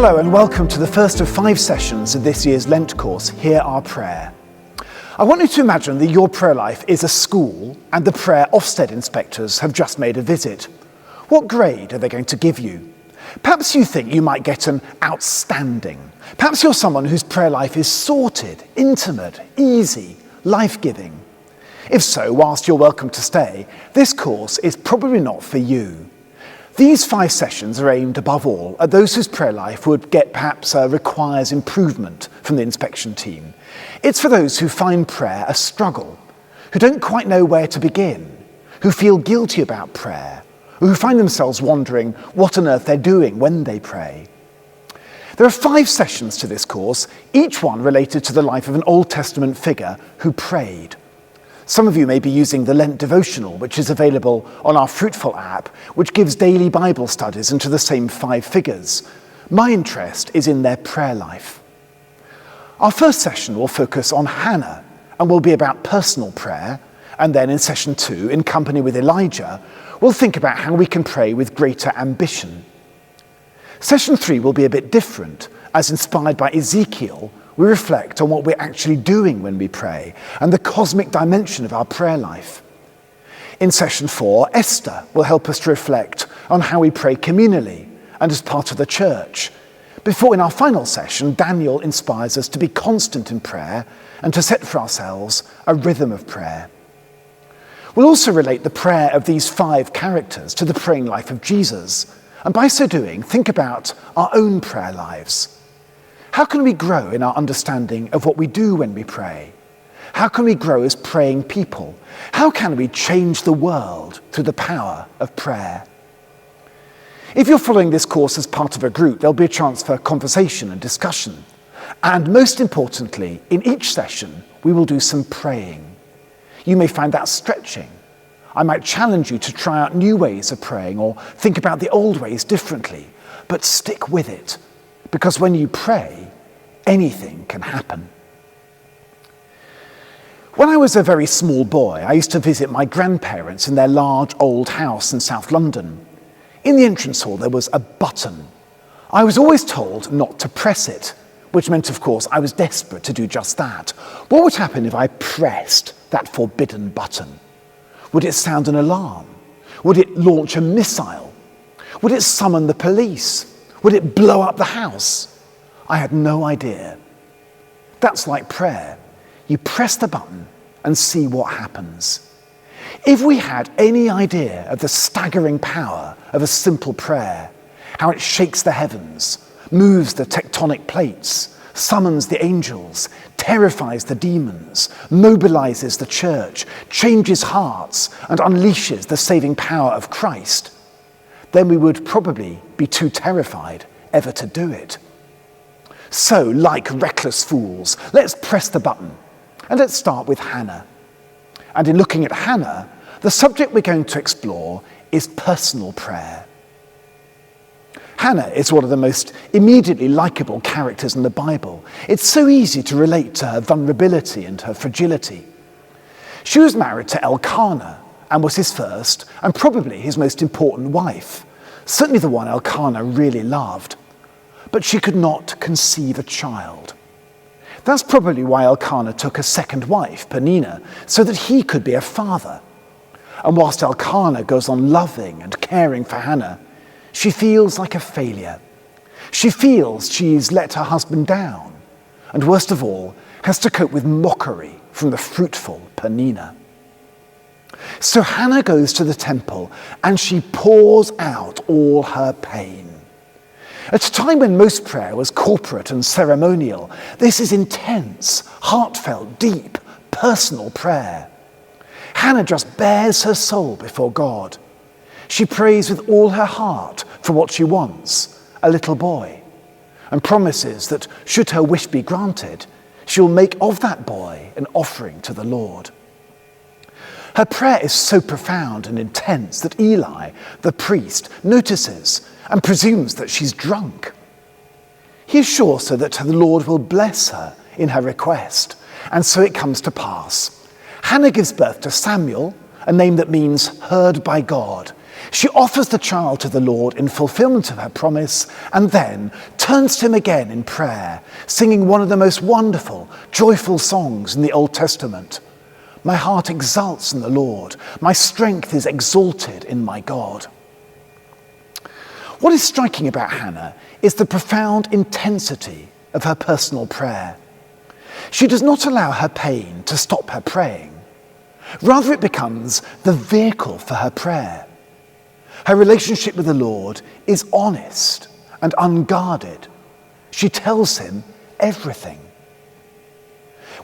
Hello and welcome to the first of 5 sessions of this year's Lent Course, Hear Our Prayer. I want you to imagine that your prayer life is a school and the prayer Ofsted inspectors have just made a visit. What grade are they going to give you? Perhaps you think you might get an outstanding. Perhaps you're someone whose prayer life is sorted, intimate, easy, life-giving. If so, whilst you're welcome to stay, this course is probably not for you. These 5 sessions are aimed above all at those whose prayer life would get perhaps requires improvement from the inspection team. It's for those who find prayer a struggle, who don't quite know where to begin, who feel guilty about prayer, or who find themselves wondering what on earth they're doing when they pray. There are 5 sessions to this course, each one related to the life of an Old Testament figure who prayed. Some of you may be using the Lent Devotional, which is available on our Fruitful App, which gives daily Bible studies into the same 5 figures. My interest is in their prayer life. Our first session will focus on Hannah and will be about personal prayer, and then in session 2, in company with Elijah, we'll think about how we can pray with greater ambition. Session 3 will be a bit different, as inspired by Ezekiel, we reflect on what we're actually doing when we pray and the cosmic dimension of our prayer life. In session 4, Esther will help us to reflect on how we pray communally and as part of the church. Before, in our final session, Daniel inspires us to be constant in prayer and to set for ourselves a rhythm of prayer. We'll also relate the prayer of these 5 characters to the praying life of Jesus, and by so doing, think about our own prayer lives. How can we grow in our understanding of what we do when we pray? How can we grow as praying people? How can we change the world through the power of prayer? If you're following this course as part of a group, there'll be a chance for conversation and discussion. And most importantly, in each session, we will do some praying. You may find that stretching. I might challenge you to try out new ways of praying or think about the old ways differently, but stick with it. Because when you pray, anything can happen. When I was a very small boy, I used to visit my grandparents in their large old house in South London. In the entrance hall, there was a button. I was always told not to press it, which meant, of course, I was desperate to do just that. What would happen if I pressed that forbidden button? Would it sound an alarm? Would it launch a missile? Would it summon the police? Would it blow up the house? I had no idea. That's like prayer. You press the button and see what happens. If we had any idea of the staggering power of a simple prayer, how it shakes the heavens, moves the tectonic plates, summons the angels, terrifies the demons, mobilizes the church, changes hearts, and unleashes the saving power of Christ, then we would probably be too terrified ever to do it. So, like reckless fools, let's press the button, and let's start with Hannah. And in looking at Hannah, the subject we're going to explore is personal prayer. Hannah is one of the most immediately likable characters in the Bible. It's so easy to relate to her vulnerability and her fragility. She was married to Elkanah, and was his first and probably his most important wife, certainly the one Elkanah really loved. But she could not conceive a child. That's probably why Elkanah took a second wife, Peninnah, so that he could be a father. And whilst Elkanah goes on loving and caring for Hannah, she feels like a failure. She feels she's let her husband down, and worst of all, has to cope with mockery from the fruitful Peninnah. So Hannah goes to the temple and she pours out all her pain. At a time when most prayer was corporate and ceremonial, this is intense, heartfelt, deep, personal prayer. Hannah just bares her soul before God. She prays with all her heart for what she wants, a little boy, and promises that should her wish be granted, she will make of that boy an offering to the Lord. Her prayer is so profound and intense that Eli, the priest, notices and presumes that she's drunk. He assures her that the Lord will bless her in her request, and so it comes to pass. Hannah gives birth to Samuel, a name that means heard by God, She offers the child to the Lord in fulfillment of her promise and then turns to him again in prayer, singing one of the most wonderful, joyful songs in the Old Testament. My heart exults in the Lord. My strength is exalted in my God. What is striking about Hannah is the profound intensity of her personal prayer. She does not allow her pain to stop her praying. Rather, it becomes the vehicle for her prayer. Her relationship with the Lord is honest and unguarded. She tells him everything.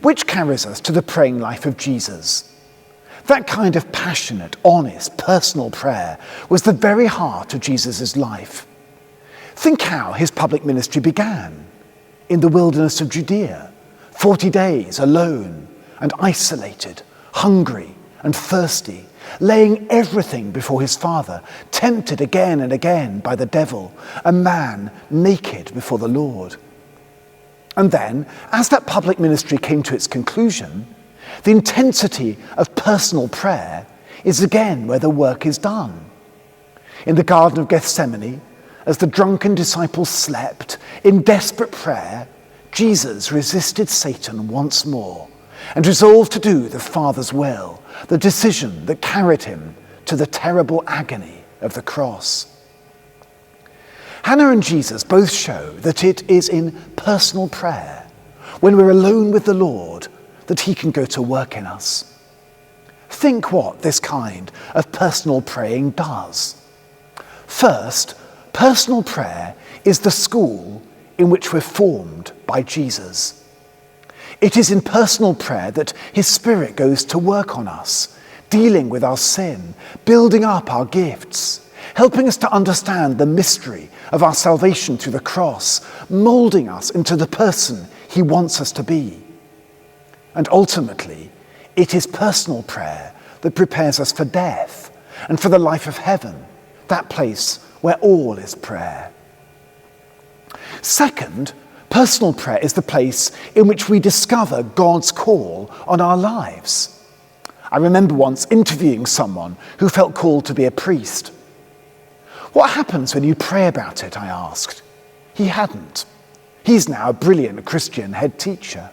Which carries us to the praying life of Jesus. That kind of passionate, honest, personal prayer was the very heart of Jesus' life. Think how his public ministry began. In the wilderness of Judea, 40 days alone and isolated, hungry and thirsty, laying everything before his Father, tempted again and again by the devil, a man naked before the Lord. And then, as that public ministry came to its conclusion, the intensity of personal prayer is again where the work is done. In the Garden of Gethsemane, as the drunken disciples slept, in desperate prayer, Jesus resisted Satan once more and resolved to do the Father's will, the decision that carried him to the terrible agony of the cross. Hannah and Jesus both show that it is in personal prayer, when we're alone with the Lord, that he can go to work in us. Think what this kind of personal praying does. First, personal prayer is the school in which we're formed by Jesus. It is in personal prayer that his Spirit goes to work on us, dealing with our sin, building up our gifts, helping us to understand the mystery of our salvation through the cross, moulding us into the person he wants us to be. And ultimately, it is personal prayer that prepares us for death and for the life of heaven, that place where all is prayer. Second, personal prayer is the place in which we discover God's call on our lives. I remember once interviewing someone who felt called to be a priest. What happens when you pray about it, I asked. He hadn't. He's now a brilliant Christian head teacher.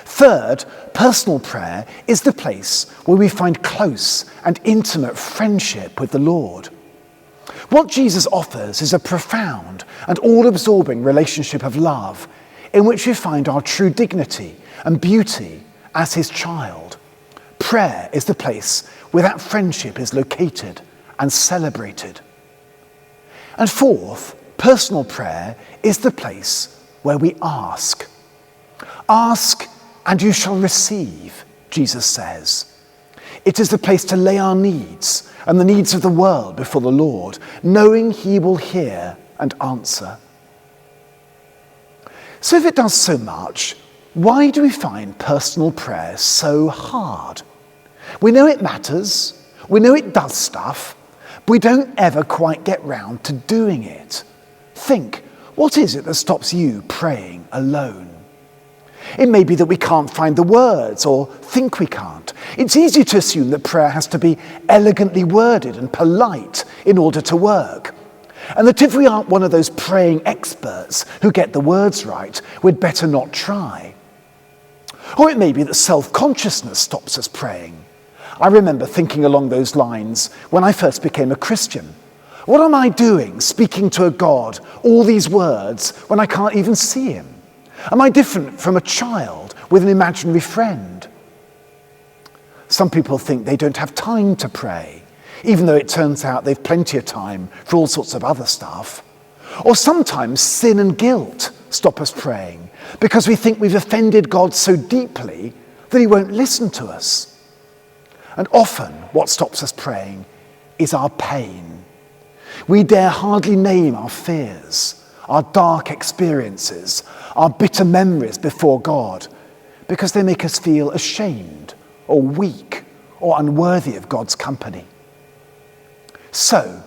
Third, personal prayer is the place where we find close and intimate friendship with the Lord. What Jesus offers is a profound and all-absorbing relationship of love in which we find our true dignity and beauty as his child. Prayer is the place where that friendship is located and celebrated. And fourth, personal prayer is the place where we ask. Ask and you shall receive, Jesus says. It is the place to lay our needs and the needs of the world before the Lord, knowing he will hear and answer. So if it does so much, why do we find personal prayer so hard? We know it matters, we know it does stuff, but we don't ever quite get round to doing it. Think, what is it that stops you praying alone? It may be that we can't find the words or think we can't. It's easy to assume that prayer has to be elegantly worded and polite in order to work. And that if we aren't one of those praying experts who get the words right, we'd better not try. Or it may be that self-consciousness stops us praying. I remember thinking along those lines when I first became a Christian. What am I doing speaking to a God all these words when I can't even see him? Am I different from a child with an imaginary friend? Some people think they don't have time to pray, even though it turns out they've plenty of time for all sorts of other stuff. Or sometimes sin and guilt stop us praying because we think we've offended God so deeply that he won't listen to us. And often what stops us praying is our pain. We dare hardly name our fears, our dark experiences, our bitter memories before God, because they make us feel ashamed or weak or unworthy of God's company. So,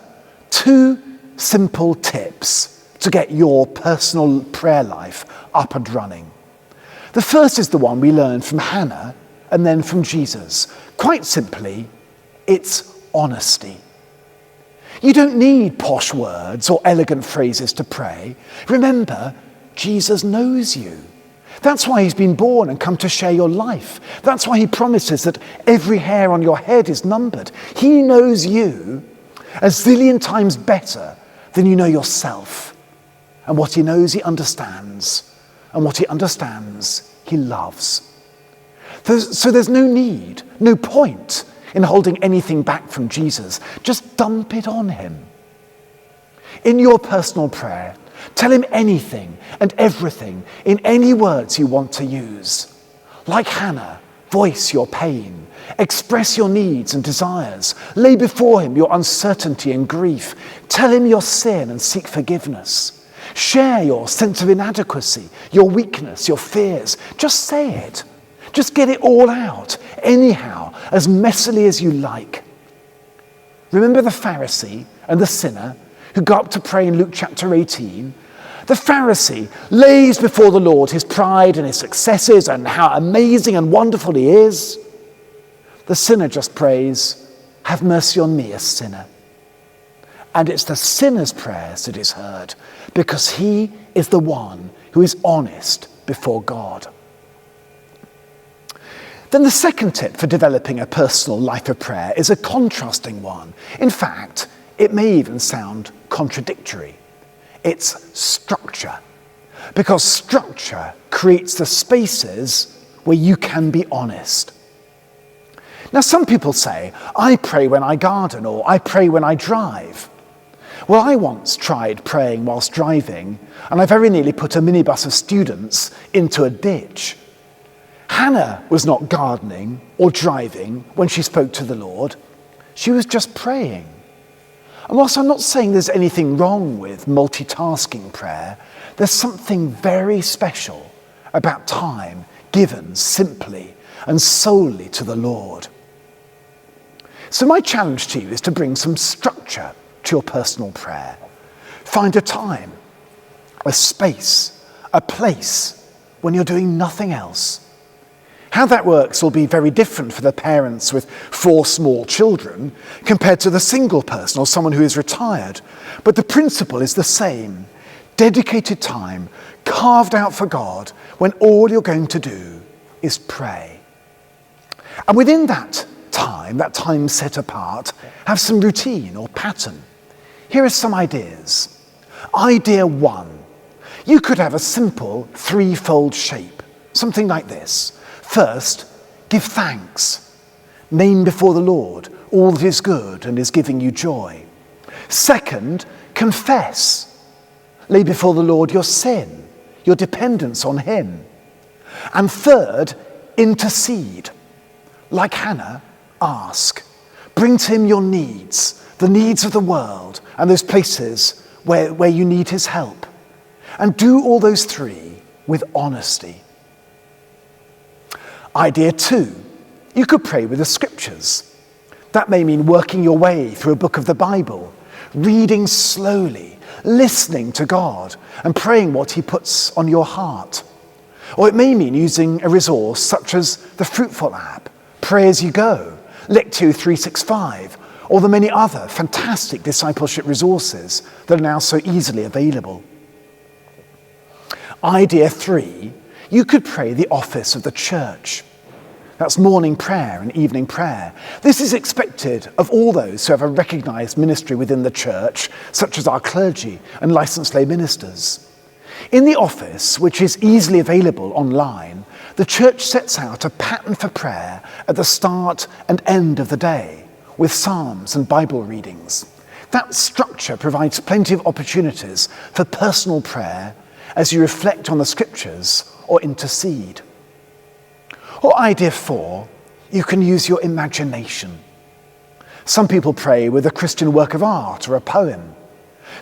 2 simple tips to get your personal prayer life up and running. The first is the one we learned from Hannah and then from Jesus. Quite simply, it's honesty. You don't need posh words or elegant phrases to pray. Remember, Jesus knows you. That's why he's been born and come to share your life. That's why he promises that every hair on your head is numbered. He knows you a zillion times better than you know yourself. And what he knows, he understands. And what he understands, he loves. So there's no need, no point in holding anything back from Jesus. Just dump it on him. In your personal prayer, tell him anything and everything in any words you want to use. Like Hannah, voice your pain, express your needs and desires, lay before him your uncertainty and grief, tell him your sin and seek forgiveness. Share your sense of inadequacy, your weakness, your fears. Just say it. Just get it all out, anyhow, as messily as you like. Remember the Pharisee and the sinner who got up to pray in Luke chapter 18? The Pharisee lays before the Lord his pride and his successes and how amazing and wonderful he is. The sinner just prays, "Have mercy on me, a sinner." And it's the sinner's prayers that is heard, because he is the one who is honest before God. Then the second tip for developing a personal life of prayer is a contrasting one. In fact, it may even sound contradictory. It's structure. Because structure creates the spaces where you can be honest. Now, some people say, "I pray when I garden," or "I pray when I drive." Well, I once tried praying whilst driving, and I very nearly put a minibus of students into a ditch. Hannah was not gardening or driving when she spoke to the Lord. She was just praying. And whilst I'm not saying there's anything wrong with multitasking prayer, there's something very special about time given simply and solely to the Lord. So my challenge to you is to bring some structure to your personal prayer. Find a time, a space, a place when you're doing nothing else. How that works will be very different for the parents with 4 small children compared to the single person or someone who is retired. But the principle is the same. Dedicated time carved out for God when all you're going to do is pray. And within that time set apart, have some routine or pattern. Here are some ideas. Idea 1. You could have a simple 3-fold shape, something like this. First, give thanks. Name before the Lord all that is good and is giving you joy. Second, confess. Lay before the Lord your sin, your dependence on him. And third, intercede. Like Hannah, ask. Bring to him your needs, the needs of the world, and those places where you need his help. And do all those 3 with honesty. Idea 2, you could pray with the scriptures. That may mean working your way through a book of the Bible, reading slowly, listening to God, and praying what he puts on your heart. Or it may mean using a resource such as the Fruitful App, Pray As You Go, Lectio 365, or the many other fantastic discipleship resources that are now so easily available. Idea 3, you could pray the office of the church. That's morning prayer and evening prayer. This is expected of all those who have a recognised ministry within the church, such as our clergy and licensed lay ministers. In the office, which is easily available online, the church sets out a pattern for prayer at the start and end of the day, with psalms and Bible readings. That structure provides plenty of opportunities for personal prayer as you reflect on the scriptures or intercede. Or idea 4, you can use your imagination. Some people pray with a Christian work of art or a poem.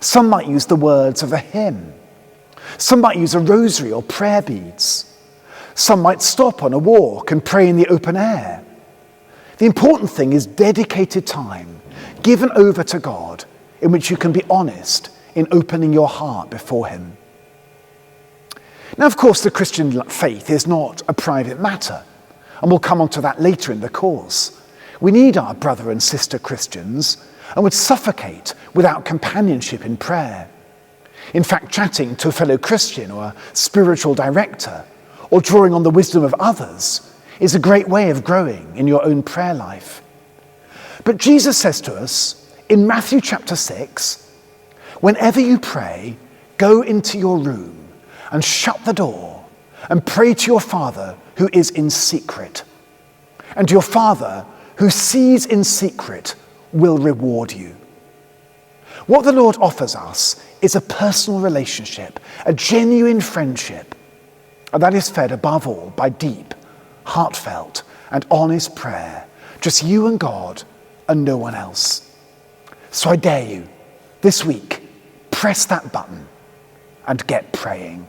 Some might use the words of a hymn. Some might use a rosary or prayer beads. Some might stop on a walk and pray in the open air. The important thing is dedicated time given over to God in which you can be honest in opening your heart before him. Now, of course, the Christian faith is not a private matter, and we'll come on to that later in the course. We need our brother and sister Christians, and would suffocate without companionship in prayer. In fact, chatting to a fellow Christian or a spiritual director, or drawing on the wisdom of others, is a great way of growing in your own prayer life. But Jesus says to us in Matthew chapter 6, whenever you pray, go into your room and shut the door and pray to your Father who is in secret. And your Father who sees in secret will reward you. What the Lord offers us is a personal relationship, a genuine friendship, and that is fed above all by deep, heartfelt and honest prayer, just you and God and no one else. So I dare you, this week, press that button and get praying.